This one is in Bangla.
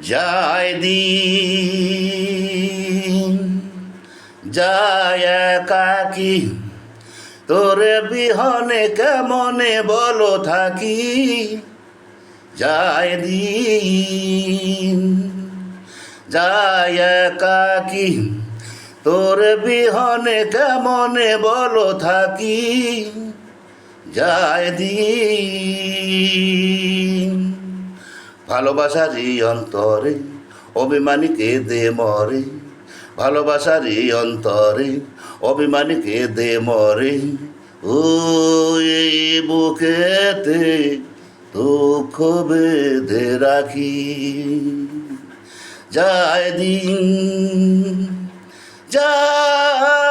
যায় দিন যায় একাকী, তোরে বিহনে কেমনে বলো থাকি। যায় দিন যায় একাকী, তোরে বিহনে কেমনে বলো থাকি। যায় দিন ভালোবাসারই অন্তরে অভিমানী কেঁদে মরে, ভালোবাসারই অন্তরে অভিমানী কেঁদে মরে। ও এই বুকেতে দুঃখ বেঁধে রাখি। যায় দিন যায়